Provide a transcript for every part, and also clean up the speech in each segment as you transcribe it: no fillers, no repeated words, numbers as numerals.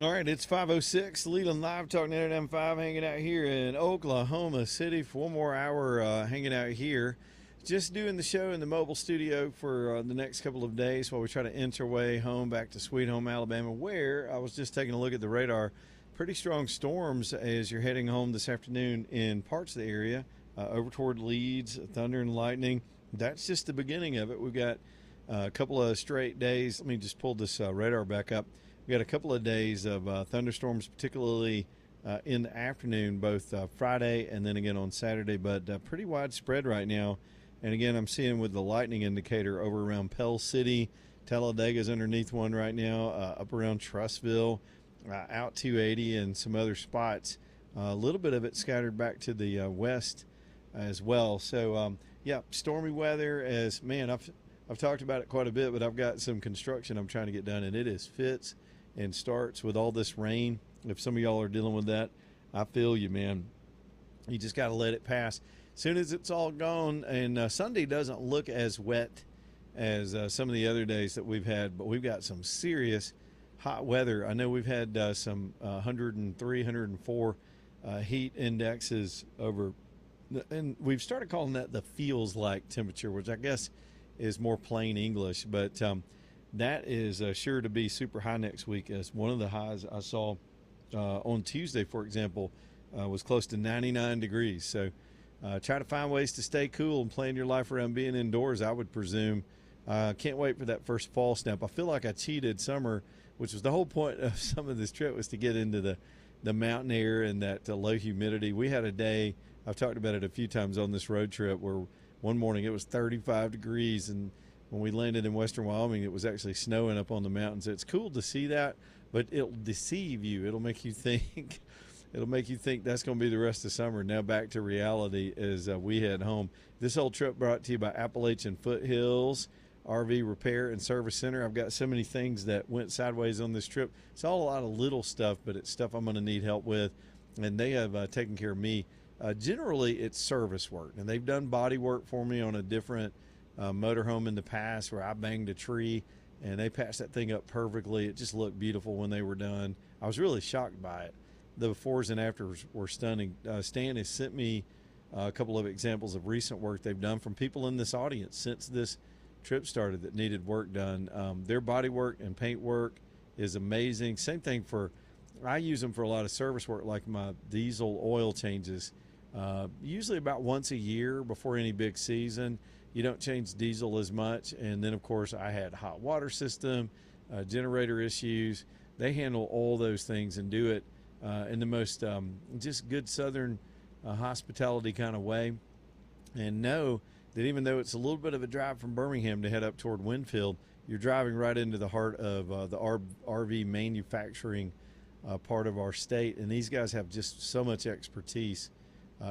All right, it's 5:06. Leland Live Talk Net M5 hanging out here in Oklahoma City for one more hour hanging out here. Just doing the show in the mobile studio for the next couple of days while we try to inch our way home back to Sweet Home, Alabama, where I was just taking a look at the radar. Pretty strong storms as you're heading home this afternoon in parts of the area over toward Leeds, thunder and lightning. That's just the beginning of it. We've got a couple of straight days. Let me just pull this radar back up. We got a couple of days of thunderstorms, particularly in the afternoon, both Friday and then again on Saturday, but pretty widespread right now. And again, I'm seeing with the lightning indicator over around Pell City, Talladega's underneath one right now, up around Trussville, out 280, and some other spots. A little bit of it scattered back to the west as well. So, yeah, stormy weather. As man, I've talked about it quite a bit, but I've got some construction I'm trying to get done, and it is fits and starts with all this rain. If some of y'all are dealing with that, I feel you, man. You just got to let it pass. As soon as it's all gone, and Sunday doesn't look as wet as some of the other days that we've had, but we've got some serious hot weather. I know we've had some 103, 104 heat indexes over, and we've started calling that the feels like temperature, which I guess is more plain English, but that is sure to be super high next week. As one of the highs I saw on Tuesday, for example, was close to 99 degrees. So try to find ways to stay cool and plan your life around being indoors, I would presume. Can't wait for that first fall snap. I feel like I cheated summer, which was the whole point of some of this trip, was to get into the mountain air and that low humidity. We had a day, I've talked about it a few times on this road trip, where one morning it was 35 degrees, and when we landed in western Wyoming, it was actually snowing up on the mountains. It's cool to see that, but it'll deceive you. It'll make you think. It'll make you think that's going to be the rest of summer. Now back to reality as we head home. This whole trip brought to you by Appalachian Foothills RV Repair and Service Center. I've got so many things that went sideways on this trip. It's all a lot of little stuff, but it's stuff I'm going to need help with, and they have taken care of me. Generally, it's service work, and they've done body work for me on a different motorhome in the past where I banged a tree and they patched that thing up perfectly. It just looked beautiful when they were done. I was really shocked by it. The befores and afters were stunning. Stan has sent me a couple of examples of recent work they've done from people in this audience since this trip started that needed work done. Their body work and paint work is amazing. Same thing for, I use them for a lot of service work, like my diesel oil changes. Usually about once a year before any big season. You don't change diesel as much. And then, of course, I had hot water system, generator issues. They handle all those things and do it in the most just good Southern hospitality kind of way. And know that even though it's a little bit of a drive from Birmingham to head up toward Winfield, you're driving right into the heart of the RV manufacturing part of our state. And these guys have just so much expertise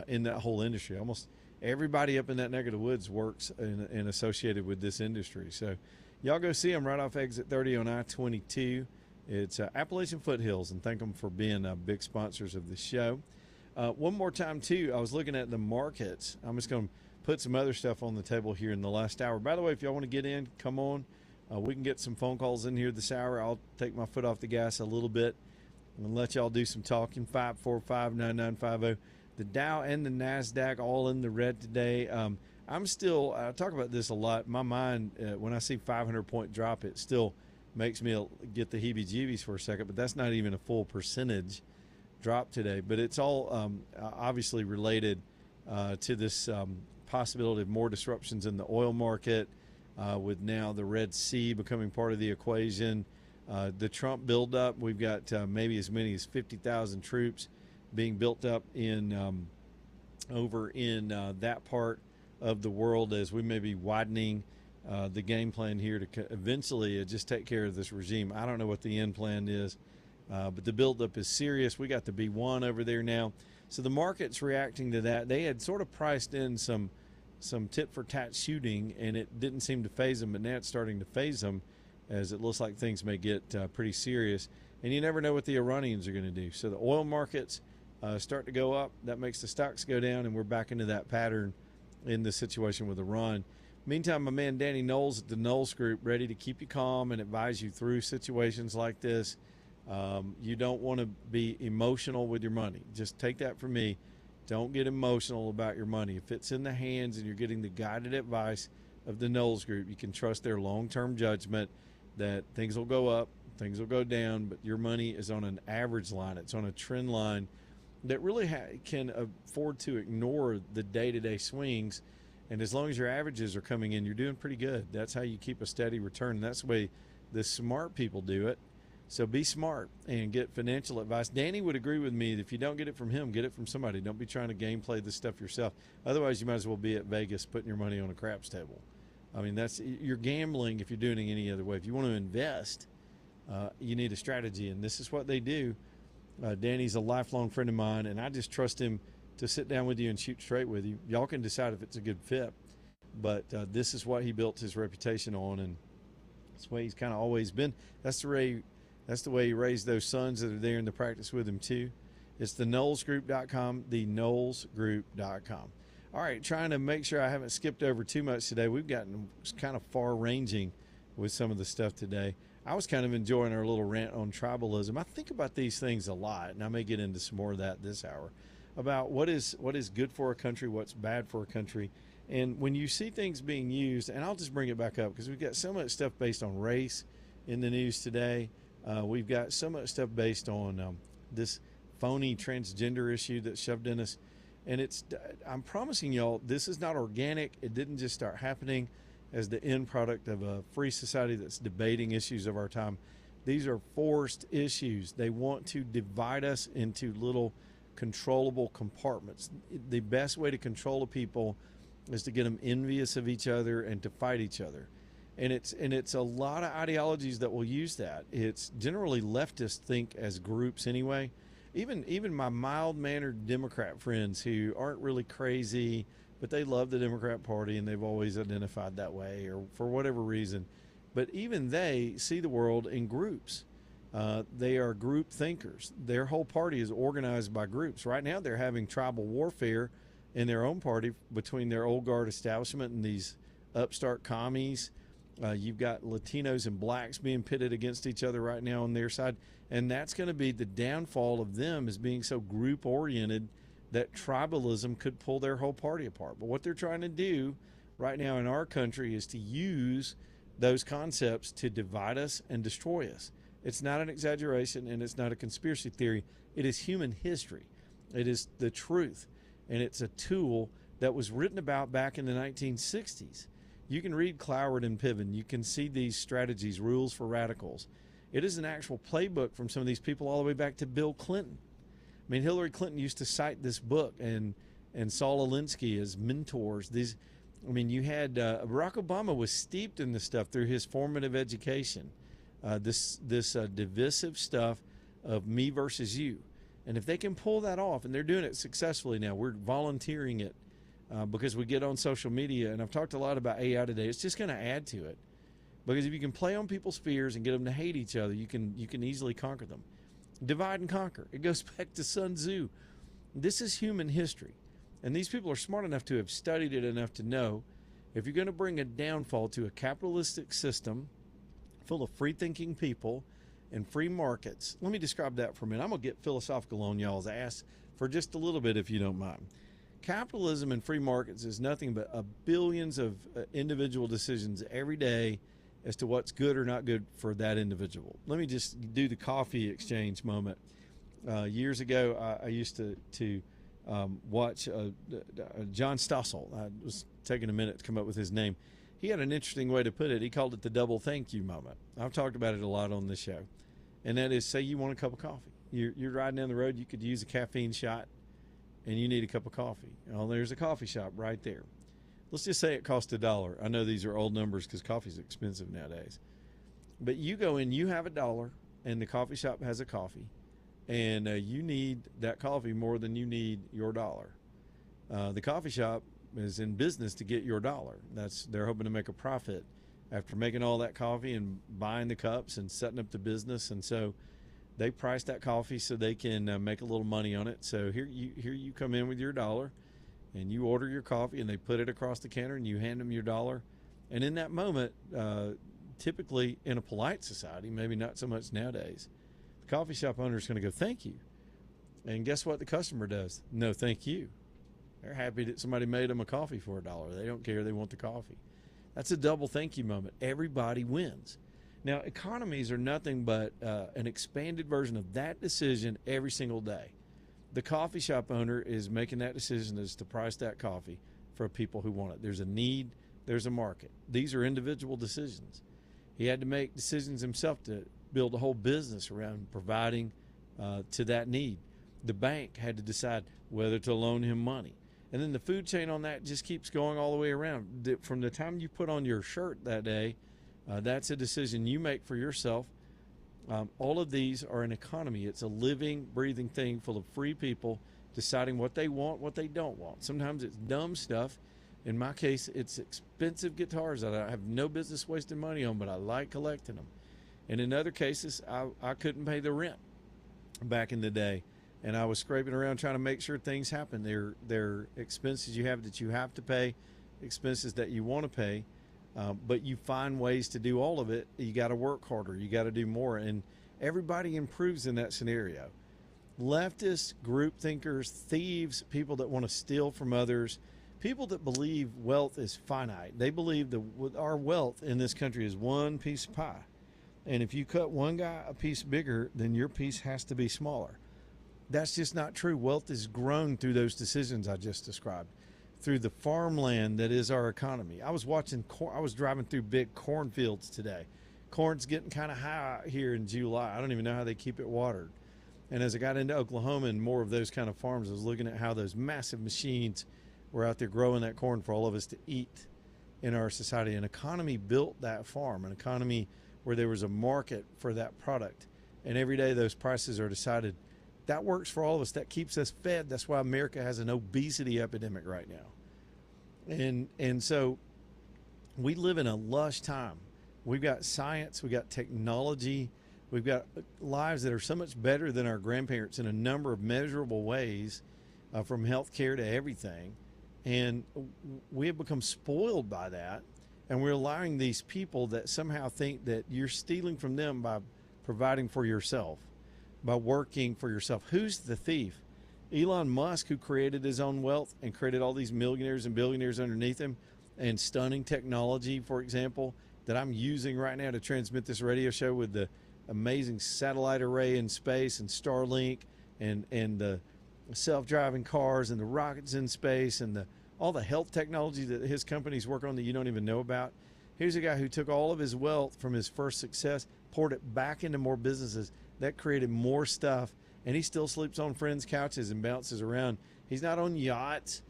in that whole industry. Almost everybody up in that neck of the woods works and associated with this industry. So y'all go see them right off exit 30 on I-22. It's Appalachian Foothills, and thank them for being big sponsors of the show. One more time, too, I was looking at the markets. I'm just going to put some other stuff on the table here in the last hour. By the way, if y'all want to get in, come on. We can get some phone calls in here this hour. I'll take my foot off the gas a little bit and let y'all do some talking. 545-9950. The Dow and the NASDAQ all in the red today. I'm still, I talk about this a lot. My mind, when I see 500-point drop, it still makes me get the heebie-jeebies for a second, but that's not even a full percentage drop today. But it's all obviously related to this possibility of more disruptions in the oil market, with now the Red Sea becoming part of the equation. The Trump buildup, we've got maybe as many as 50,000 troops being built up in over in that part of the world, as we may be widening the game plan here to eventually just take care of this regime. I don't know what the end plan is, but the buildup is serious. We got the B1 over there now. So the market's reacting to that. They had sort of priced in some tit-for-tat shooting, and it didn't seem to phase them, but now it's starting to phase them, as it looks like things may get pretty serious. And you never know what the Iranians are going to do. So the oil markets start to go up. That makes the stocks go down, and we're back into that pattern in the situation with Iran. Meantime, my man Danny Knowles at the Knowles Group, ready to keep you calm and advise you through situations like this. You don't want to be emotional with your money. Just take that from me. Don't get emotional about your money. If it's in the hands and you're getting the guided advice of the Knowles Group, you can trust their long-term judgment that things will go up, things will go down, but your money is on an average line. It's on a trend line that really can afford to ignore the day-to-day swings. And as long as your averages are coming in, you're doing pretty good. That's how you keep a steady return. And that's the way the smart people do it. So be smart and get financial advice. Danny would agree with me that if you don't get it from him, get it from somebody. Don't be trying to gameplay this stuff yourself. Otherwise, you might as well be at Vegas putting your money on a craps table. I mean, you're gambling if you're doing it any other way. If you want to invest, you need a strategy, and this is what they do. Danny's a lifelong friend of mine, and I just trust him to sit down with you and shoot straight with you. Y'all can decide if it's a good fit, but this is what he built his reputation on, and that's the way he's kind of always been. That's the way he raised those sons that are there in the practice with him too. It's the KnowlesGroup.com, the KnowlesGroup.com. All right, trying to make sure I haven't skipped over too much today. We've gotten kind of far-ranging with some of the stuff today. I was kind of enjoying our little rant on tribalism. I think about these things a lot, and I may get into some more of that this hour, about what is good for a country, what's bad for a country. And when you see things being used, and I'll just bring it back up because we've got so much stuff based on race in the news today. We've got so much stuff based on this phony transgender issue that's shoved in us. And I'm promising y'all, this is not organic. It didn't just start happening as the end product of a free society that's debating issues of our time. These are forced issues. They want to divide us into little controllable compartments. The best way to control a people is to get them envious of each other and to fight each other. And it's a lot of ideologies that will use that. It's generally leftists think as groups anyway. Even my mild-mannered Democrat friends who aren't really crazy, but they love the Democrat Party and they've always identified that way or for whatever reason. But even they see the world in groups. They are group thinkers. Their whole party is organized by groups. Right now they're having tribal warfare in their own party between their old guard establishment and these upstart commies. You've got Latinos and blacks being pitted against each other right now on their side. And that's going to be the downfall of them as being so group-oriented that tribalism could pull their whole party apart. But what they're trying to do right now in our country is to use those concepts to divide us and destroy us. It's not an exaggeration and it's not a conspiracy theory. It is human history. It is the truth. And it's a tool that was written about back in the 1960s. You can read Cloward and Piven. You can see these strategies, rules for radicals. It is an actual playbook from some of these people all the way back to Bill Clinton. I mean, Hillary Clinton used to cite this book and Saul Alinsky as mentors. You had Barack Obama was steeped in this stuff through his formative education. This divisive stuff of me versus you. And if they can pull that off, and they're doing it successfully now, we're volunteering it because we get on social media, and I've talked a lot about AI today. It's just going to add to it. Because if you can play on people's fears and get them to hate each other, you can easily conquer them. Divide and conquer. It goes back to Sun Tzu. This is human history. And these people are smart enough to have studied it enough to know if you're going to bring a downfall to a capitalistic system full of free-thinking people and free markets. Let me describe that for a minute. I'm going to get philosophical on y'all's ass for just a little bit if you don't mind. Capitalism and free markets is nothing but billions of individual decisions every day as to what's good or not good for that individual. Let me just do the coffee exchange moment. Years ago, I used to watch John Stossel. I was taking a minute to come up with his name. He had an interesting way to put it. He called it the double thank you moment. I've talked about it a lot on this show. And that is, say you want a cup of coffee. You're riding down the road, you could use a caffeine shot, and you need a cup of coffee. Well, there's a coffee shop right there. Let's just say it costs $1. I know these are old numbers because coffee's expensive nowadays. But you go in, you have $1, and the coffee shop has a coffee, and you need that coffee more than you need your $1. The coffee shop is in business to get your $1. They're hoping to make a profit after making all that coffee and buying the cups and setting up the business, and so they price that coffee so they can make a little money on it. So here you come in with your $1. And you order your coffee, and they put it across the counter, and you hand them your $1. And in that moment, typically in a polite society, maybe not so much nowadays, The coffee shop owner is going to go, thank you. And guess what the customer does? No, thank you. They're happy that somebody made them a coffee for $1. They don't care. They want the coffee. That's a double thank you moment. Everybody wins. Now, economies are nothing but an expanded version of that decision every single day. The coffee shop owner is making that decision as to price that coffee for people who want it. There's a need. There's a market. These are individual decisions. He had to make decisions himself to build a whole business around providing to that need. The bank had to decide whether to loan him money. And then the food chain on that just keeps going all the way around. From the time you put on your shirt that day, that's a decision you make for yourself. All of these are an economy. It's a living, breathing thing full of free people deciding what they want, what they don't want. Sometimes it's dumb stuff. In my case, it's expensive guitars that I have no business wasting money on, but I like collecting them. And in other cases, I couldn't pay the rent back in the day. And I was scraping around trying to make sure things happen. They're expenses you have that you have to pay, expenses that you want to pay, but you find ways to do all of it. You got to work harder. You got to do more. And everybody improves in that scenario. Leftists, group thinkers, thieves, people that want to steal from others, people that believe wealth is finite. They believe that our wealth in this country is one piece of pie. And if you cut one guy a piece bigger, then your piece has to be smaller. That's just not true. Wealth is grown through those decisions I just described, through the farmland that is our economy. I was driving through big cornfields today. Corn's getting kind of high here in July. I don't even know how they keep it watered. And as I got into Oklahoma and more of those kind of farms, I was looking at how those massive machines were out there growing that corn for all of us to eat in our society. An economy built that farm, an economy where there was a market for that product. And every day those prices are decided. That works for all of us. That keeps us fed. That's why America has an obesity epidemic right now. And so we live in a lush time. We've got science. We've got technology. We've got lives that are so much better than our grandparents in a number of measurable ways, from health care to everything. And we have become spoiled by that. And we're allowing these people that somehow think that you're stealing from them by providing for yourself, by working for yourself. Who's the thief? Elon Musk, who created his own wealth and created all these millionaires and billionaires underneath him, and stunning technology, for example, that I'm using right now to transmit this radio show with the amazing satellite array in space and Starlink and the self-driving cars and the rockets in space and all the health technology that his companies work on that you don't even know about. Here's a guy who took all of his wealth from his first success, poured it back into more businesses. That created more stuff, and he still sleeps on friends' couches and bounces around. He's not on yachts,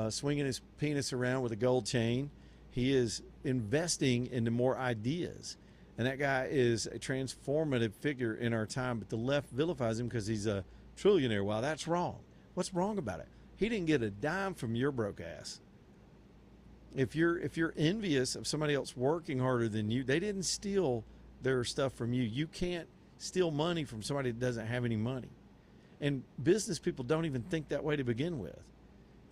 swinging his penis around with a gold chain. He is investing into more ideas, and that guy is a transformative figure in our time, but the left vilifies him because he's a trillionaire. Wow, that's wrong. What's wrong about it? He didn't get a dime from your broke ass. If you're envious of somebody else working harder than you, they didn't steal their stuff from you. You can't steal money from somebody that doesn't have any money. And business people don't even think that way to begin with.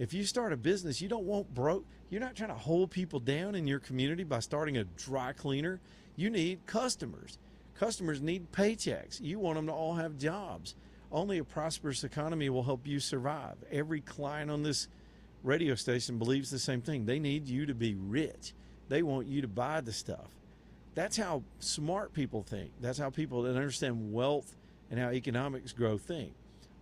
If you start a business, you don't want broke. You're not trying to hold people down in your community by starting a dry cleaner. You need customers. Customers need paychecks. You want them to all have jobs. Only a prosperous economy will help you survive. Every client on this radio station believes the same thing. They need you to be rich. They want you to buy the stuff. That's how smart people think. That's how people that understand wealth and how economics grow think.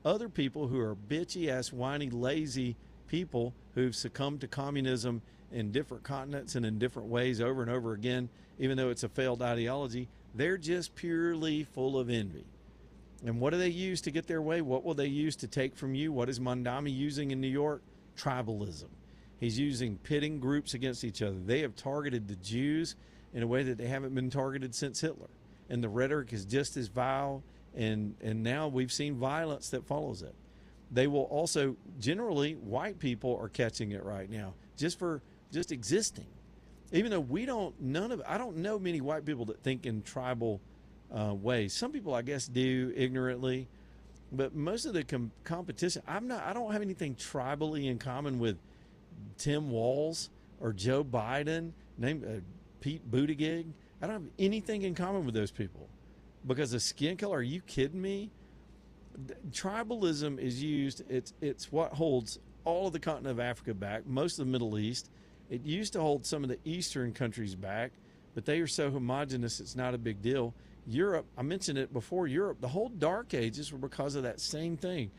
Other people who are bitchy-ass, whiny, lazy people who've succumbed to communism in different continents and in different ways over and over again, even though it's a failed ideology, they're just purely full of envy. And what do they use to get their way? What will they use to take from you? What is Mondami using in New York? Tribalism. He's using pitting groups against each other. They have targeted the Jews in a way that they haven't been targeted since Hitler. And the rhetoric is just as vile, and now we've seen violence that follows it. They will also, generally, white people are catching it right now, just existing. Even though I don't know many white people that think in tribal ways. Some people, I guess, do ignorantly, but most of the competition, I don't have anything tribally in common with Tim Walz or Joe Biden, Pete Buttigieg. I don't have anything in common with those people. because of skin color. Are you kidding me? Tribalism is used. It's what holds all of the continent of Africa back, most of the Middle East. It used to hold some of the Eastern countries back, but they are so homogenous it's not a big deal. Europe, I mentioned it before, Europe, the whole Dark Ages were because of that same thing.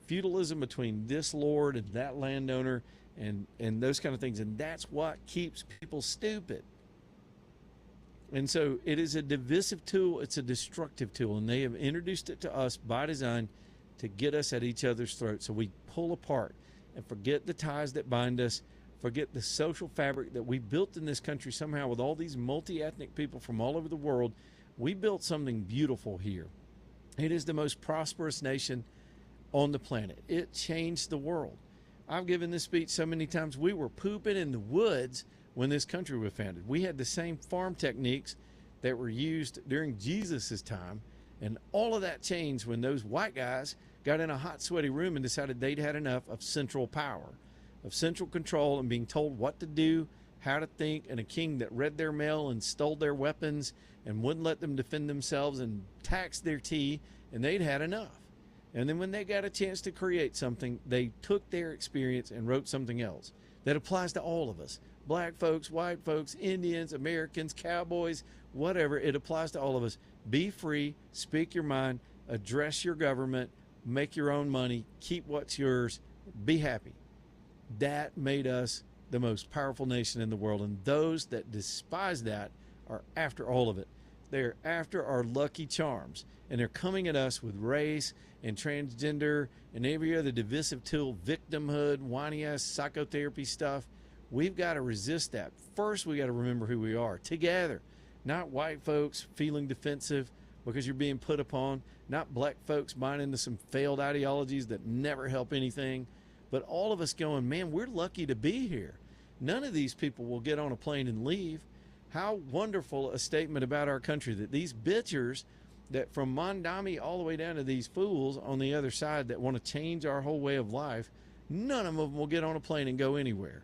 Feudalism between this lord and that landowner and those kind of things. And that's what keeps people stupid. And so it is a divisive tool. It's a destructive tool. And they have introduced it to us by design to get us at each other's throats. So we pull apart and forget the ties that bind us, forget the social fabric that we built in this country somehow with all these multi-ethnic people from all over the world. We built something beautiful here. It is the most prosperous nation on the planet. It changed the world. I've given this speech so many times. We were pooping in the woods when this country was founded. We had the same farm techniques that were used during Jesus's time, and all of that changed when those white guys got in a hot, sweaty room and decided they'd had enough of central power, of central control and being told what to do, how to think, and a king that read their mail and stole their weapons and wouldn't let them defend themselves and taxed their tea, and they'd had enough. And then when they got a chance to create something, they took their experience and wrote something else that applies to all of us. Black folks, white folks, Indians, Americans, cowboys, whatever. It applies to all of us. Be free, speak your mind, address your government, make your own money, keep what's yours, be happy. That made us the most powerful nation in the world. And those that despise that are after all of it. They're after our Lucky Charms. And they're coming at us with race and transgender and every other divisive tool, victimhood, whiny-ass psychotherapy stuff. We've got to resist that. First, we got to remember who we are together. Not white folks feeling defensive because you're being put upon. Not black folks buying into some failed ideologies that never help anything. But all of us going, man, we're lucky to be here. None of these people will get on a plane and leave. How wonderful a statement about our country that these bitchers that from Mondami all the way down to these fools on the other side that want to change our whole way of life, none of them will get on a plane and go anywhere.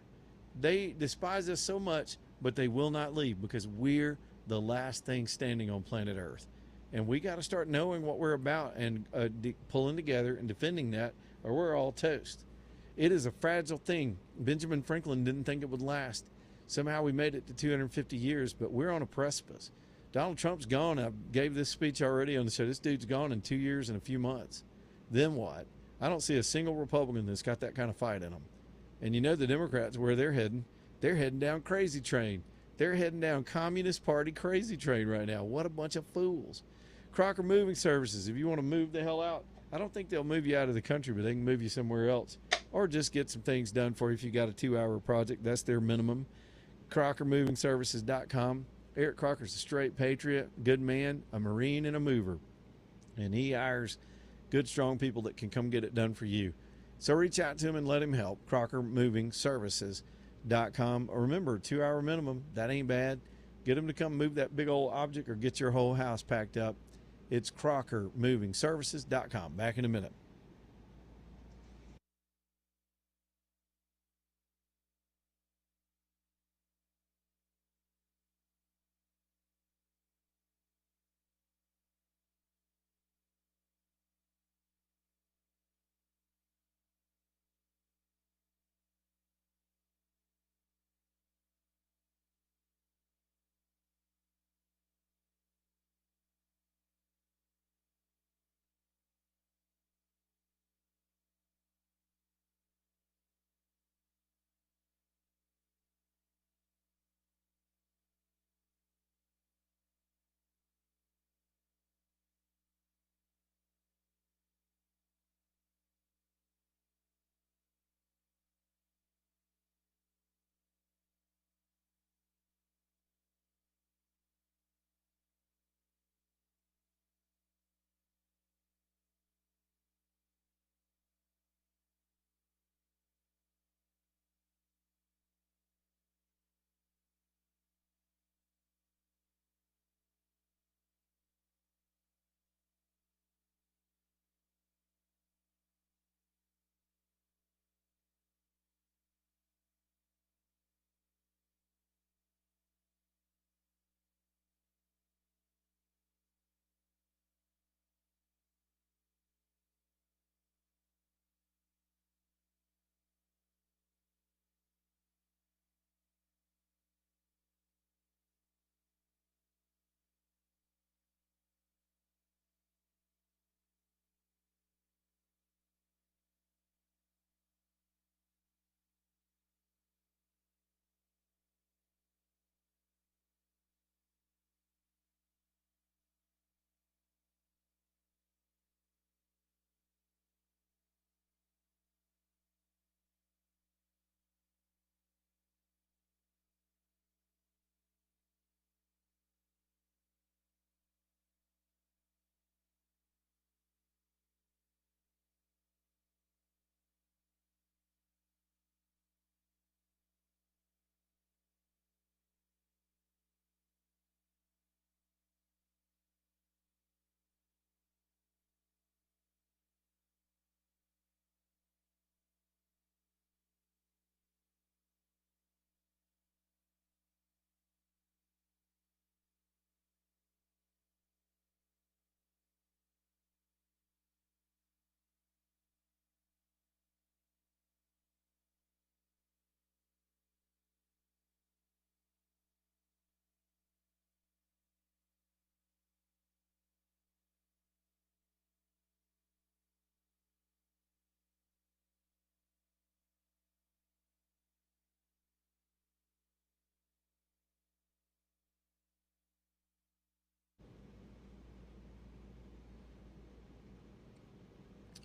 They despise us so much, but they will not leave because we're the last thing standing on planet Earth. And we got to start knowing what we're about and pulling together and defending that, or we're all toast. It is a fragile thing. Benjamin Franklin didn't think it would last. Somehow we made it to 250 years, but we're on a precipice. Donald Trump's gone. I gave this speech already on the show. This dude's gone in 2 years and a few months. Then what? I don't see a single Republican that's got that kind of fight in them. And you know the Democrats, where they're heading. They're heading down crazy train. They're heading down Communist Party crazy train right now. What a bunch of fools. Crocker Moving Services, if you want to move the hell out, I don't think they'll move you out of the country, but they can move you somewhere else. Or just get some things done for you if you got a 2-hour project. That's their minimum. CrockerMovingServices.com. Eric Crocker's a straight patriot, good man, a Marine, and a mover. And he hires good, strong people that can come get it done for you. So reach out to him and let him help. CrockerMovingServices.com. Remember, 2-hour minimum. That ain't bad. Get him to come move that big old object or get your whole house packed up. It's CrockerMovingServices.com. Back in a minute.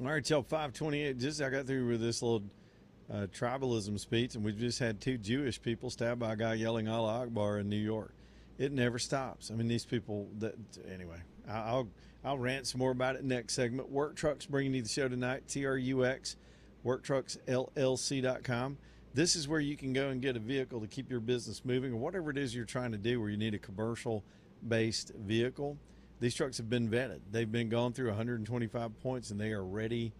All right, till 528. Just I got through with this little tribalism speech, and we just had two Jewish people stabbed by a guy yelling Allah Akbar in New York. It never stops. I mean, these people. That anyway. I'll rant some more about it next segment. Work Trucks bringing you the show tonight. TRUX, WorkTrucksLLC.com. This is where you can go and get a vehicle to keep your business moving, or whatever it is you're trying to do, where you need a commercial-based vehicle. These trucks have been vetted. They've been gone through 125 points, and they are ready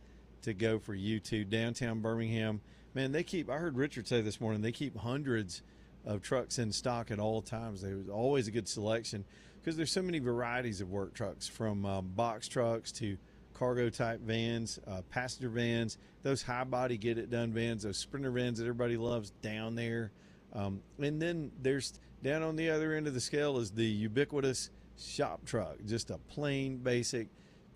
to go for you too. Downtown Birmingham, man, they keep. I heard Richard say this morning they keep hundreds of trucks in stock at all times. There's always a good selection because there's so many varieties of work trucks, from box trucks to cargo type vans, passenger vans, those high body get it done vans, those Sprinter vans that everybody loves down there. And then there's down on the other end of the scale is the ubiquitous shop truck, just a plain basic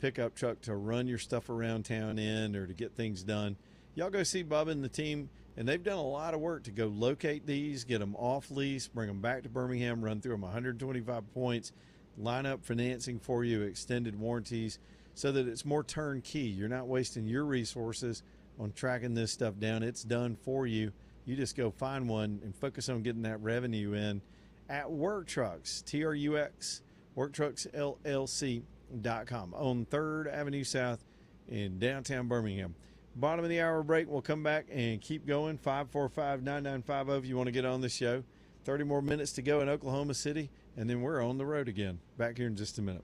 pickup truck to run your stuff around town in or to get things done. Y'all go see Bubba and the team, and they've done a lot of work to go locate these, get them off lease, bring them back to Birmingham, run through them 125 points, line up financing for you, extended warranties, so that it's more turnkey. You're not wasting your resources on tracking this stuff down. It's done for you. You just go find one and focus on getting that revenue in at Work Trucks, TRUX, WorkTrucksLLC.com on 3rd Avenue South in downtown Birmingham. Bottom of the hour break. We'll come back and keep going. 545-9950 if you want to get on the show. 30 more minutes to go in Oklahoma City, and then we're on the road again. Back here in just a minute.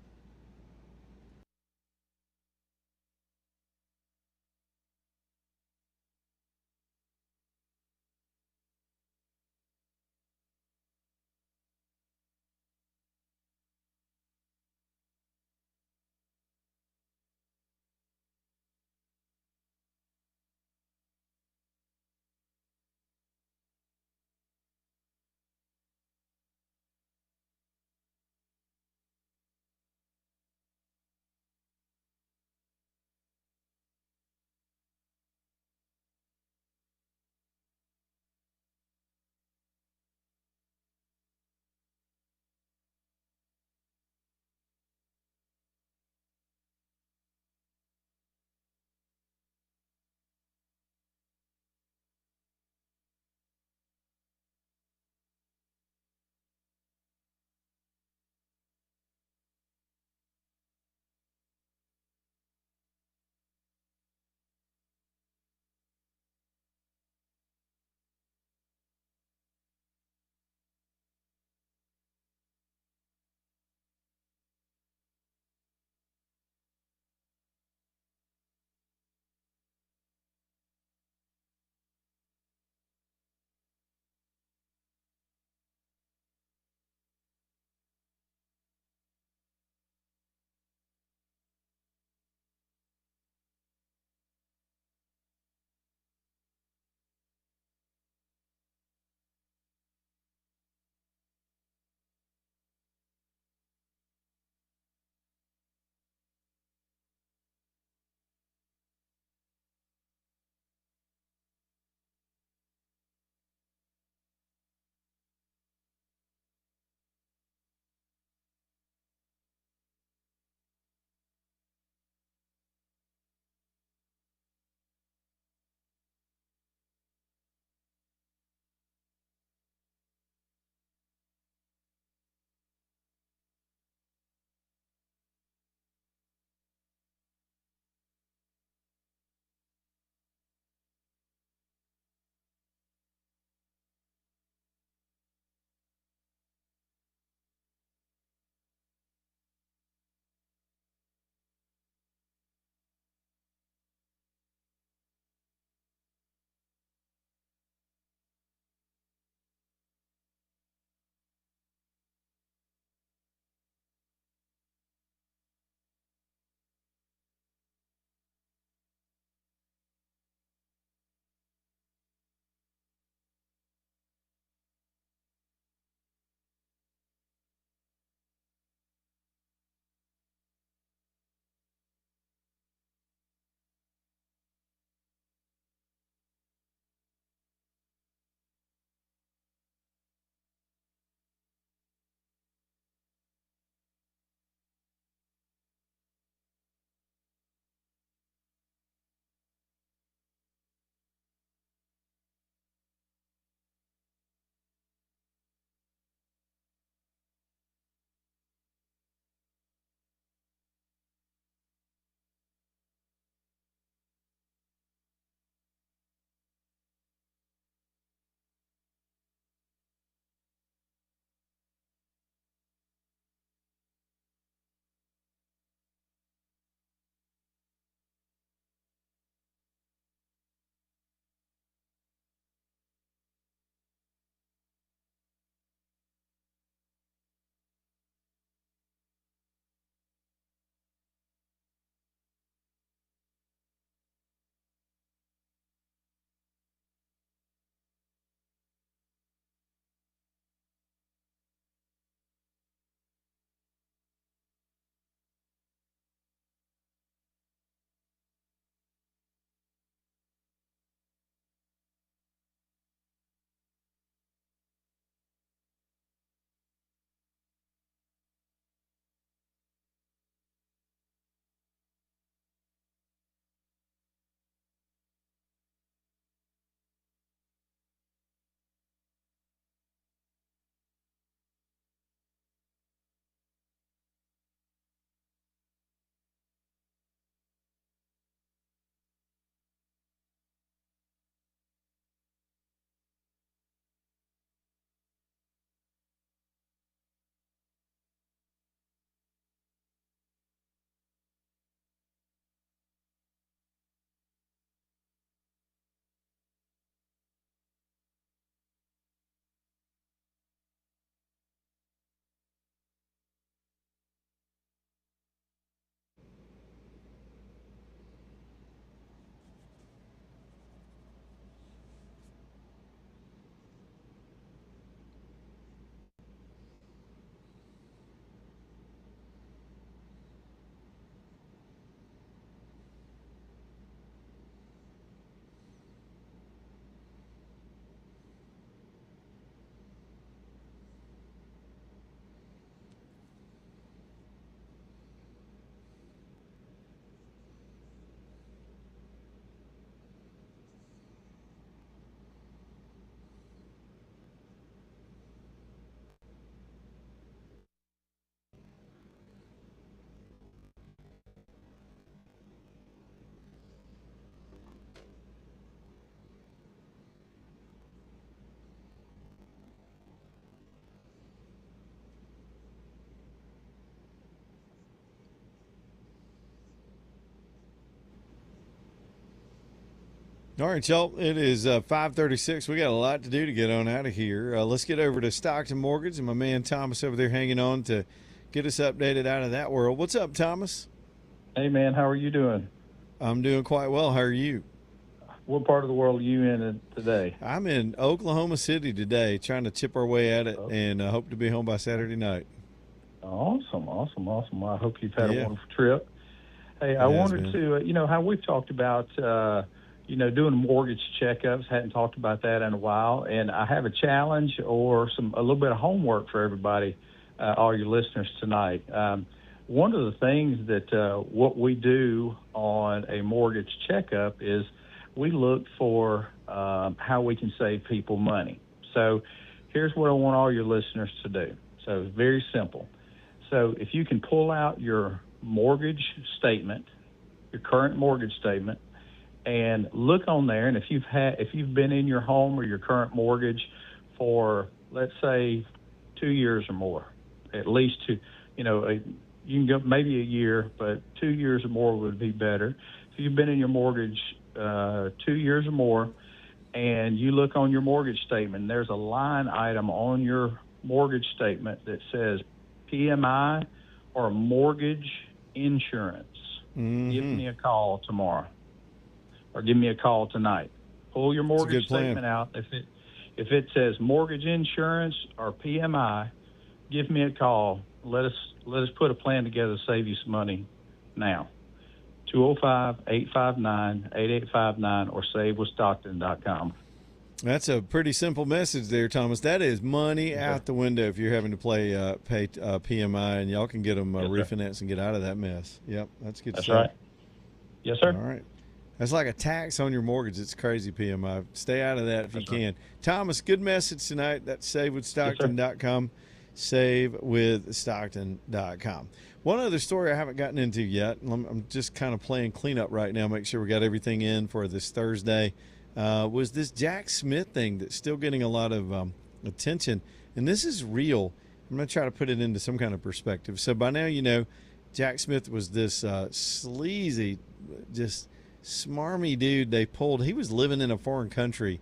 All right, y'all. It is 5:36. We got a lot to do to get on out of here. Let's get over to Stockton Mortgage and my man Thomas over there hanging on to get us updated out of that world. What's up, Thomas? Hey, man, how are you doing? I'm doing quite well. How are you? What part of the world are you in today? I'm in Oklahoma City today, trying to chip our way at it, and hope to be home by Saturday night. Awesome. I hope you've had Yeah. a wonderful trip. Hey, I wanted to, how we've talked about, doing mortgage checkups. Hadn't talked about that in a while, and I have a challenge or a little bit of homework for everybody, all your listeners tonight. One of the things that what we do on a mortgage checkup is we look for how we can save people money. So here's what I want all your listeners to do. So it's very simple. So if you can pull out your mortgage statement, your current mortgage statement, and look on there, and if you've been in your home or your current mortgage for, let's say, 2 years or more, at least two, you can go maybe a year, but 2 years or more would be better. If you've been in your mortgage 2 years or more, and you look on your mortgage statement, there's a line item on your mortgage statement that says PMI or mortgage insurance. Mm-hmm. Give me a call tomorrow, or give me a call tonight. Pull your mortgage statement out. If it says mortgage insurance or PMI, give me a call. Let us put a plan together to save you some money now. 205-859-8859 or savewithstockton.com. That's a pretty simple message there, Thomas. That is money out the window if you're having to pay PMI, and y'all can get them refinance and get out of that mess. Yep, that's good stuff. That's right. Yes, sir. All right. That's like a tax on your mortgage. It's crazy, PMI. Stay out of that if you can. Thomas, good message tonight. That's savewithstockton.com. Savewithstockton.com. One other story I haven't gotten into yet, I'm just kind of playing cleanup right now, make sure we got everything in for this Thursday, was this Jack Smith thing that's still getting a lot of attention. And this is real. I'm going to try to put it into some kind of perspective. So by now, Jack Smith was this sleazy, just smarmy dude they pulled. He was living in a foreign country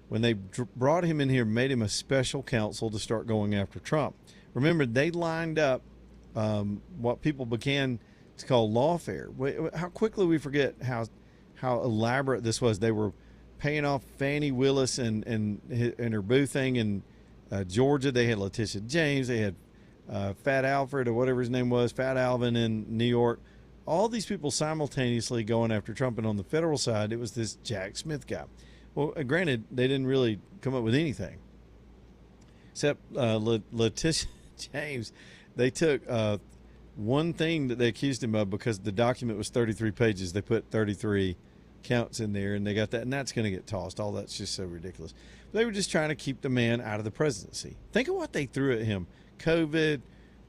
when they brought him in here, made him a special counsel to start going after Trump. Remember, they lined up what people began to call lawfare. How quickly we forget how elaborate this was. They were paying off Fannie Willis and her boo thing in Georgia. They had Letitia James. They had Fat Alfred, or whatever his name was, Fat Alvin in New York. All these people simultaneously going after Trump. And on the federal side, it was this Jack Smith guy. Well, granted, they didn't really come up with anything except Letitia James. They took one thing that they accused him of, because the document was 33 pages. They put 33 counts in there, and they got that, and that's going to get tossed. All that's just so ridiculous. They were just trying to keep the man out of the presidency. Think of what they threw at him: COVID,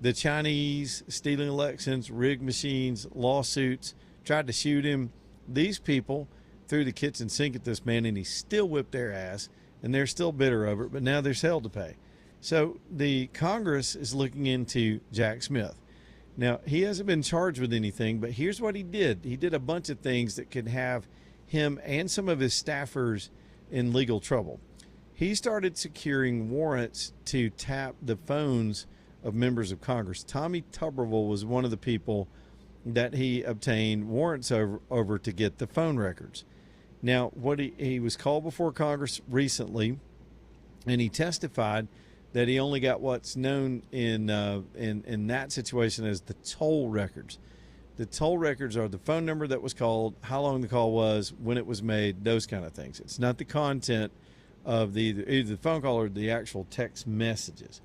the Chinese stealing elections, rigged machines, lawsuits, tried to shoot him. These people threw the kitchen sink at this man, and he still whipped their ass, and they're still bitter over it, but now there's hell to pay. So the Congress is looking into Jack Smith. Now, he hasn't been charged with anything, but here's what he did. He did a bunch of things that could have him and some of his staffers in legal trouble. He started securing warrants to tap the phones of members of Congress. Tommy Tuberville was one of the people that he obtained warrants over to get the phone records. Now, what he was called before Congress recently, and he testified that he only got what's known in that situation as the toll records. The toll records are the phone number that was called, how long the call was, when it was made, those kind of things. It's not the content of either the phone call or the actual text messages.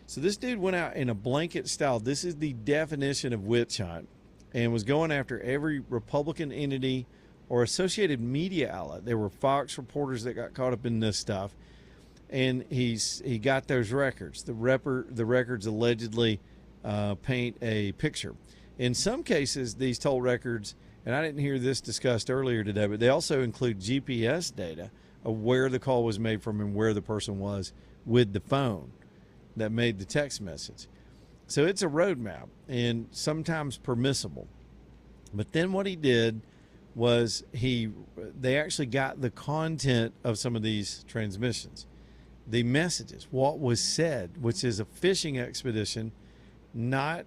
So this dude went out in a blanket style. This is the definition of witch hunt, and was going after every Republican entity or associated media outlet. There were Fox reporters that got caught up in this stuff. And he got those records. The records allegedly paint a picture. In some cases, these toll records, and I didn't hear this discussed earlier today, but they also include GPS data of where the call was made from and where the person was with the phone that made the text message. So it's a roadmap, and sometimes permissible. But then what he did was they actually got the content of some of these transmissions, the messages, what was said, which is a fishing expedition, not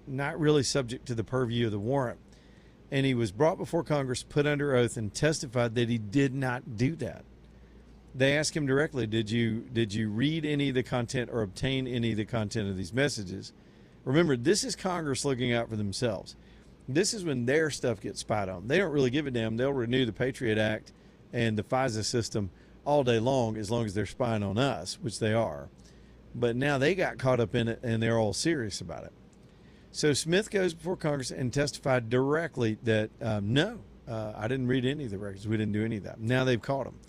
really subject to the purview of the warrant. And he was brought before Congress, put under oath, and testified that he did not do that. They asked him directly, did you read any of the content or obtain any of the content of these messages? Remember, this is Congress looking out for themselves. This is when their stuff gets spied on. They don't really give a damn. They'll renew the Patriot Act and the FISA system all day long as they're spying on us, which they are. But now they got caught up in it, and they're all serious about it. So Smith goes before Congress and testified directly that, no, I didn't read any of the records. We didn't do any of that. Now they've caught him.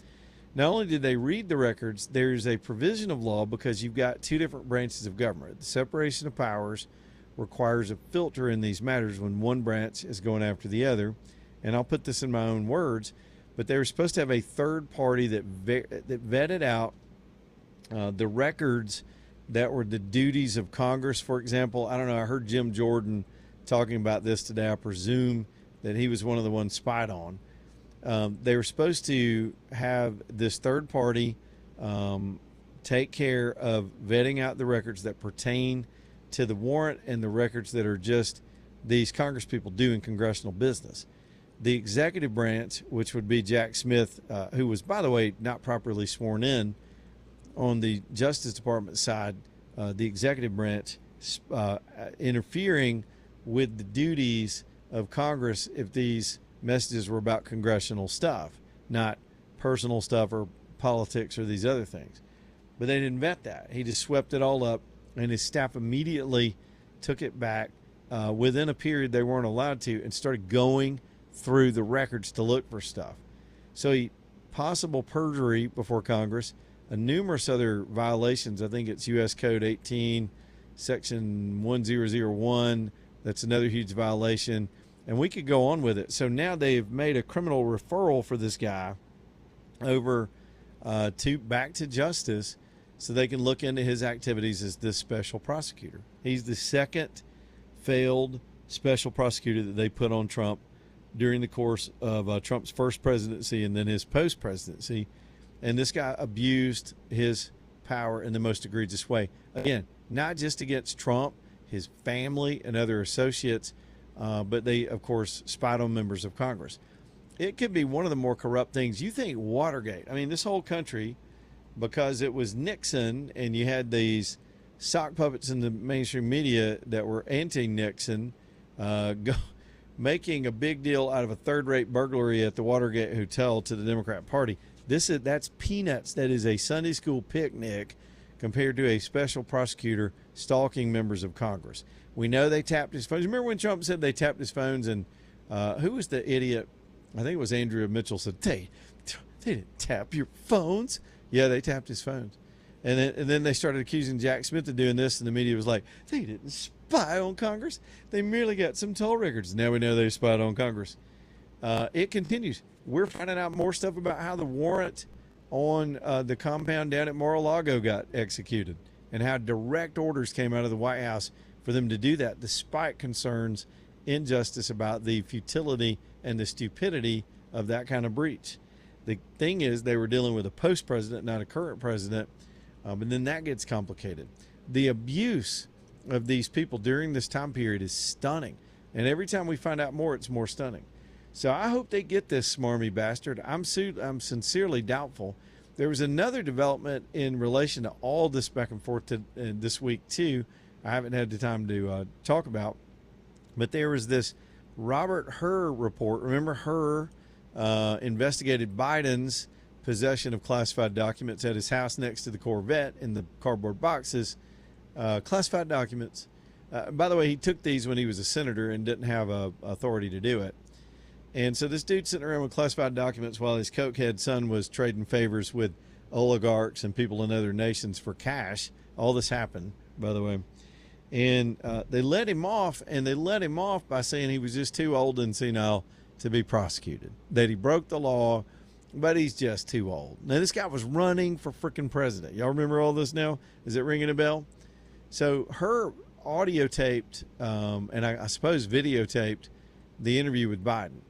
Not only did they read the records, there's a provision of law because you've got two different branches of government. The separation of powers requires a filter in these matters when one branch is going after the other. And I'll put this in my own words, but they were supposed to have a third party that vetted out the records that were the duties of Congress. For example, I don't know, I heard Jim Jordan talking about this today. I presume that he was one of the ones spied on. They were supposed to have this third party take care of vetting out the records that pertain to the warrant and the records that are just these Congress people doing congressional business. The executive branch, which would be Jack Smith, who was, by the way, not properly sworn in on the Justice Department side, the executive branch interfering with the duties of Congress if these messages were about congressional stuff, not personal stuff or politics or these other things. But they didn't vet that. He just swept it all up, and his staff immediately took it back within a period they weren't allowed to and started going through the records to look for stuff. So possible perjury before Congress, numerous other violations. I think it's U.S. Code 18, Section 1001. That's another huge violation. And we could go on with it. So now they've made a criminal referral for this guy over back to justice so they can look into his activities as this special prosecutor. He's the second failed special prosecutor that they put on Trump during the course of Trump's first presidency and then his post-presidency. And this guy abused his power in the most egregious way. Again, not just against Trump, his family and other associates, but they, of course, spied on members of Congress. It could be one of the more corrupt things. You think Watergate. I mean, this whole country, because it was Nixon and you had these sock puppets in the mainstream media that were anti-Nixon making a big deal out of a third-rate burglary at the Watergate Hotel to the Democrat Party. That's peanuts. That is a Sunday school picnic compared to a special prosecutor stalking members of Congress. We know they tapped his phones. Remember when Trump said they tapped his phones, and who was the idiot? I think it was Andrea Mitchell said, they didn't tap your phones. Yeah, they tapped his phones. And then they started accusing Jack Smith of doing this, and the media was like, they didn't spy on Congress. They merely got some toll records. Now we know they spied on Congress. It continues. We're finding out more stuff about how the warrant on the compound down at Mar-a-Lago got executed and how direct orders came out of the White House for them to do that, despite concerns in justice about the futility and the stupidity of that kind of breach. The thing is, they were dealing with a post-president, not a current president, but then that gets complicated. The abuse of these people during this time period is stunning, and every time we find out more, it's more stunning. So I hope they get this smarmy bastard. I'm sincerely doubtful. There was another development in relation to all this back and forth this week, too. I haven't had the time to talk about. But there was this Robert Hur report. Remember, Hur investigated Biden's possession of classified documents at his house next to the Corvette in the cardboard boxes. Classified documents. By the way, he took these when he was a senator and didn't have authority to do it. And so this dude sitting around with classified documents while his cokehead son was trading favors with oligarchs and people in other nations for cash. All this happened, by the way. And they let him off, and they let him off by saying he was just too old and senile to be prosecuted, that he broke the law, but he's just too old. Now, this guy was running for freaking president. Y'all remember all this now? Is it ringing a bell? So her audio taped, and I suppose videotaped, the interview with Biden.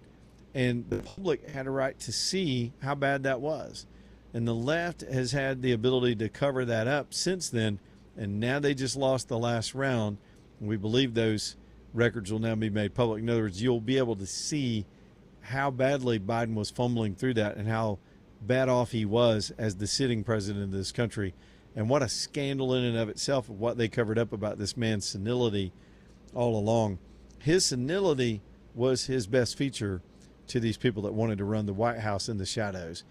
And the public had a right to see how bad that was. And the left has had the ability to cover that up since then. And now they just lost the last round. And we believe those records will now be made public. In other words, you'll be able to see how badly Biden was fumbling through that and how bad off he was as the sitting president of this country. And what a scandal in and of itself of what they covered up about this man's senility all along. His senility was his best feature to these people that wanted to run the White House in the shadows.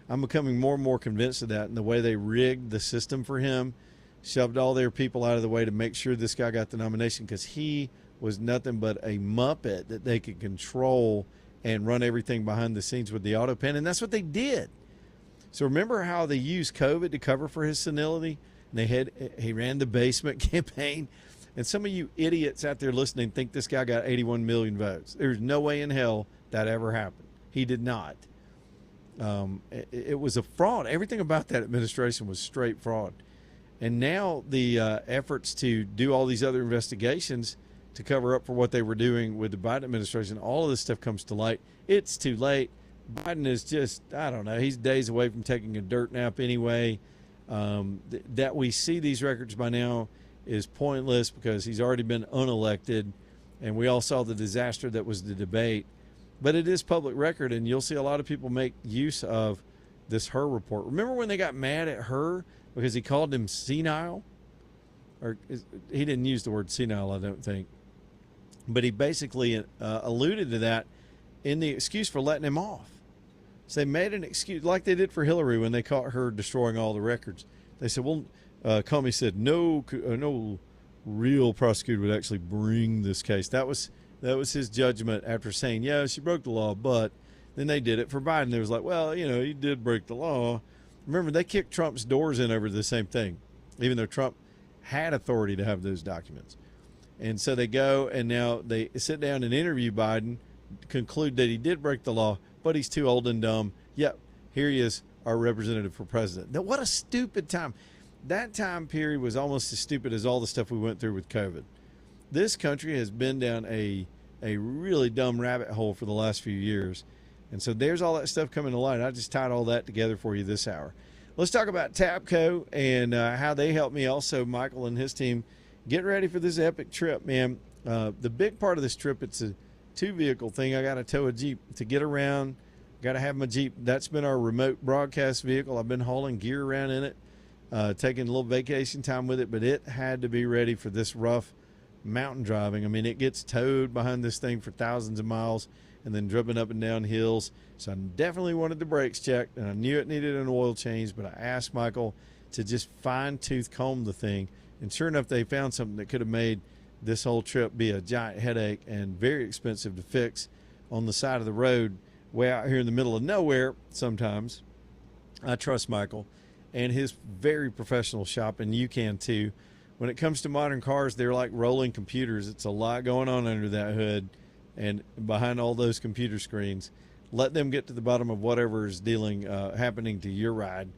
I'm becoming more and more convinced of that, and the way they rigged the system for him, shoved all their people out of the way to make sure this guy got the nomination, because he was nothing but a muppet that they could control and run everything behind the scenes with the auto pen, and that's what they did. So remember how they used COVID to cover for his senility? And he ran the basement campaign. And some of you idiots out there listening think this guy got 81 million votes. There's no way in hell that ever happened. He did not. It was a fraud. Everything about that administration was straight fraud. And now the efforts to do all these other investigations to cover up for what they were doing with the Biden administration, all of this stuff comes to light. It's too late. Biden is just, I don't know, he's days away from taking a dirt nap anyway. That we see these records by now is pointless because he's already been unelected, and we all saw the disaster that was the debate. But it is public record, and you'll see a lot of people make use of this Hur report. Remember when they got mad at Hur because he called him senile? He didn't use the word senile, I don't think. But he basically alluded to that in the excuse for letting him off. So they made an excuse, like they did for Hillary when they caught her destroying all the records. They said, well, Comey said, no real prosecutor would actually bring this case. That was his judgment after saying, yeah, she broke the law, but then they did it for Biden. They was like, well, he did break the law. Remember, they kicked Trump's doors in over the same thing, even though Trump had authority to have those documents. And so they go, and now they sit down and interview Biden, conclude that he did break the law, but he's too old and dumb. Yep, here he is, our representative for president. Now, what a stupid time. That time period was almost as stupid as all the stuff we went through with COVID. This country has been down a really dumb rabbit hole for the last few years. And so there's all that stuff coming to light. I just tied all that together for you this hour. Let's talk about TAPCO and how they helped me also, Michael and his team, get ready for this epic trip, man. The big part of this trip, it's a 2-vehicle thing. I got to tow a Jeep to get around. Got to have my Jeep. That's been our remote broadcast vehicle. I've been hauling gear around in it, taking a little vacation time with it, but it had to be ready for this rough mountain driving. I mean, it gets towed behind this thing for thousands of miles and then driven up and down hills. So I definitely wanted the brakes checked, and I knew it needed an oil change, but I asked Michael to just fine-tooth comb the thing. And sure enough, they found something that could have made this whole trip be a giant headache and very expensive to fix on the side of the road way out here in the middle of nowhere sometimes. I trust Michael and his very professional shop, and you can too. When it comes to modern cars, they're like rolling computers. It's a lot going on under that hood and behind all those computer screens. Let them get to the bottom of whatever is happening to your ride.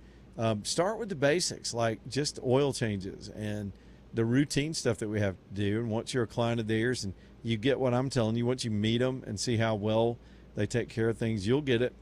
Start with the basics, like just oil changes and the routine stuff that we have to do. And once you're a client of theirs and you get what I'm telling you, once you meet them and see how well they take care of things, you'll get it.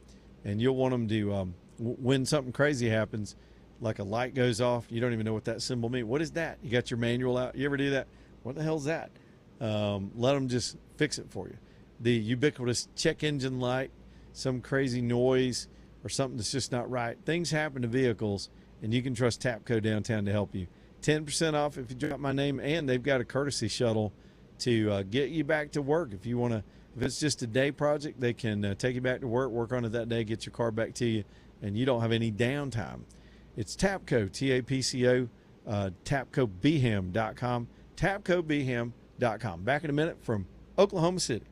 And you'll want them to, when something crazy happens, like a light goes off, you don't even know what that symbol means. What is that? You got your manual out. You ever do that? What the hell's that? Let them just fix it for you. The ubiquitous check engine light, some crazy noise, or something that's just not right. Things happen to vehicles, and you can trust TAPCO downtown to help you. 10% off if you drop my name, and they've got a courtesy shuttle to get you back to work. If you want to, if it's just a day project, they can take you back to work on it that day, get your car back to you, and you don't have any downtime. It's TAPCO, T-A-P-C-O, TAPCOBHAM.com, TAPCOBHAM.com. Back in a minute from Oklahoma City.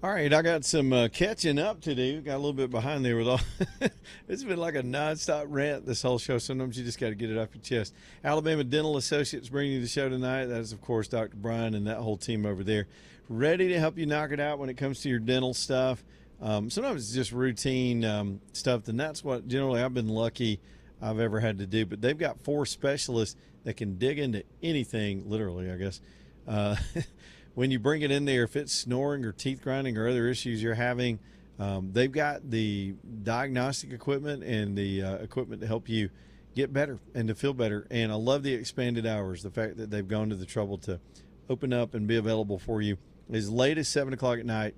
All right, I got some catching up to do. Got a little bit behind there with all. It's been like a nonstop rant this whole show. Sometimes you just got to get it off your chest. Alabama Dental Associates bringing you the show tonight. That is, of course, Dr. Brian and that whole team over there, ready to help you knock it out when it comes to your dental stuff. Sometimes it's just routine stuff, and that's what generally I've been lucky I've ever had to do. But they've got 4 specialists that can dig into anything, literally, I guess. When you bring it in there, if it's snoring or teeth grinding or other issues you're having, they've got the diagnostic equipment and the equipment to help you get better and to feel better. And I love the expanded hours, the fact that they've gone to the trouble to open up and be available for you as late as 7 o'clock at night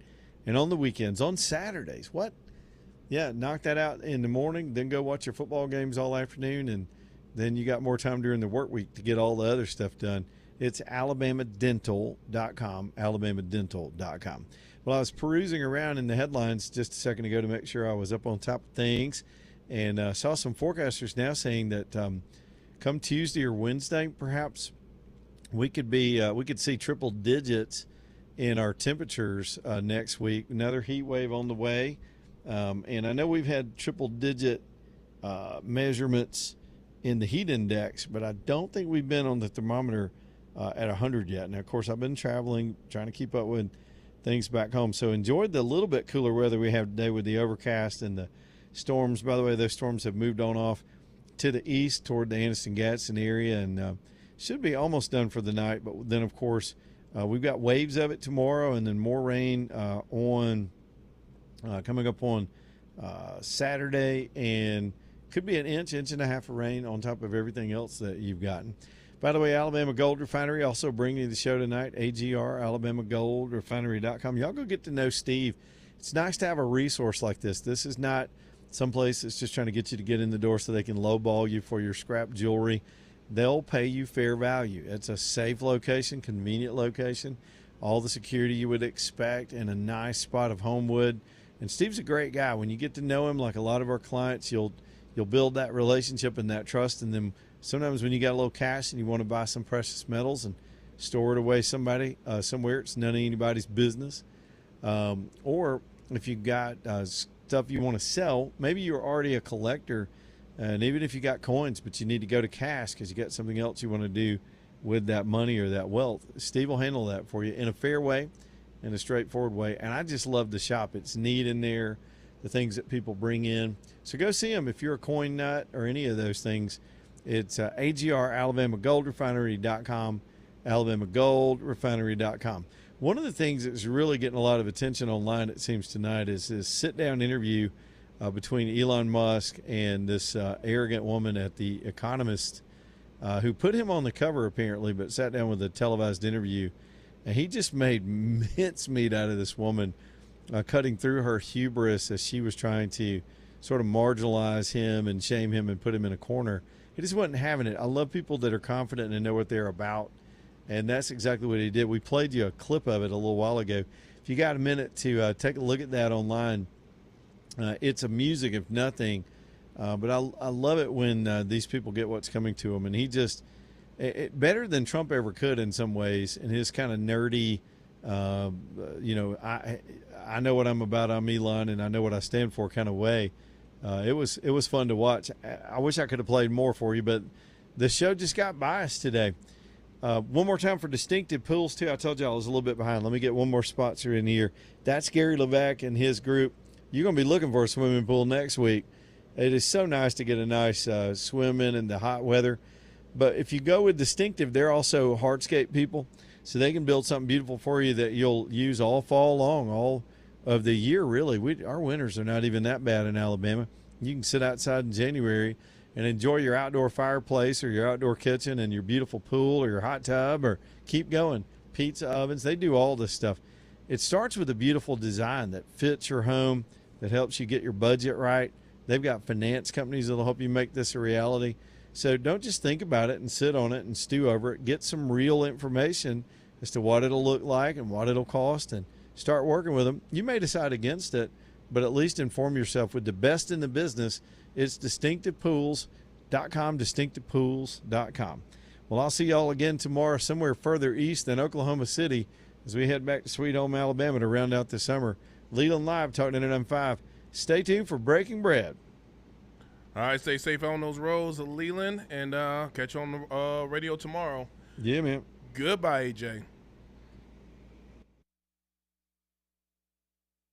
and on the weekends, on Saturdays. What? Yeah, knock that out in the morning, then go watch your football games all afternoon, and then you got more time during the work week to get all the other stuff done. It's alabamadental.com, alabamadental.com. Well, I was perusing around in the headlines just a second ago to make sure I was up on top of things, and saw some forecasters now saying that come Tuesday or Wednesday, perhaps, we could see triple digits in our temperatures next week. Another heat wave on the way, and I know we've had triple digit measurements in the heat index, but I don't think we've been on the thermometer at 100 yet. Now, of course, I've been traveling, trying to keep up with things back home. So enjoyed the little bit cooler weather we have today with the overcast and the storms. By the way, those storms have moved on off to the east toward the Anniston-Gadsden area, and should be almost done for the night. But then, of course, we've got waves of it tomorrow, and then more rain coming up on Saturday, and could be an inch and a half of rain on top of everything else that you've gotten. By the way, Alabama Gold Refinery also bringing you the show tonight, AGR, AlabamaGoldRefinery.com. Y'all go get to know Steve. It's nice to have a resource like this. This is not someplace that's just trying to get you to get in the door so they can lowball you for your scrap jewelry. They'll pay you fair value. It's a safe location, convenient location, all the security you would expect, in a nice spot of Homewood. And Steve's a great guy. When you get to know him, like a lot of our clients, you'll build that relationship and that trust, and then sometimes when you got a little cash and you want to buy some precious metals and store it away somewhere, it's none of anybody's business. Or if you've got stuff you want to sell, maybe you're already a collector, and even if you got coins, but you need to go to cash because you got something else you want to do with that money or that wealth, Steve will handle that for you in a fair way, in a straightforward way. And I just love the shop. It's neat in there, the things that people bring in. So go see them if you're a coin nut or any of those things. It's AGR, AlabamaGoldRefinery.com, AlabamaGoldRefinery.com. One of the things that's really getting a lot of attention online, it seems, tonight is this sit-down interview between Elon Musk and this arrogant woman at The Economist who put him on the cover, apparently, but sat down with a televised interview. And he just made mincemeat out of this woman, cutting through her hubris as she was trying to sort of marginalize him and shame him and put him in a corner. He just wasn't having it. I love people that are confident and know what they're about, and that's exactly what he did. We played you a clip of it a little while ago. If you got a minute to take a look at that online, it's amusing, if nothing. But I love it when these people get what's coming to them, and he just better than Trump ever could in some ways, in his kind of nerdy, I know what I'm about, I'm Elon, and I know what I stand for kind of way. It was fun to watch. I wish I could have played more for you, but the show just got biased today. One more time for Distinctive Pools, too. I told you I was a little bit behind. Let me get one more sponsor in here. That's Gary Levesque and his group. You're going to be looking for a swimming pool next week. It is so nice to get a nice swim in the hot weather. But if you go with Distinctive, they're also hardscape people, so they can build something beautiful for you that you'll use all fall long, all of the year, really. Our winters are not even that bad in Alabama. You can sit outside in January and enjoy your outdoor fireplace or your outdoor kitchen and your beautiful pool or your hot tub, or keep going. Pizza ovens, they do all this stuff. It starts with a beautiful design that fits your home, that helps you get your budget right. They've got finance companies that'll help you make this a reality. So don't just think about it and sit on it and stew over it. Get some real information as to what it'll look like and what it'll cost, and start working with them. You may decide against it, but at least inform yourself with the best in the business. It's distinctivepools.com, distinctivepools.com. Well, I'll see y'all again tomorrow somewhere further east than Oklahoma City. as we head back to Sweet Home Alabama to round out the summer. Leland Live, Talk 99.5. Stay tuned for Breaking Bread. All right, stay safe on those roads, Leland, and catch you on the radio tomorrow. Yeah, man. Goodbye, AJ.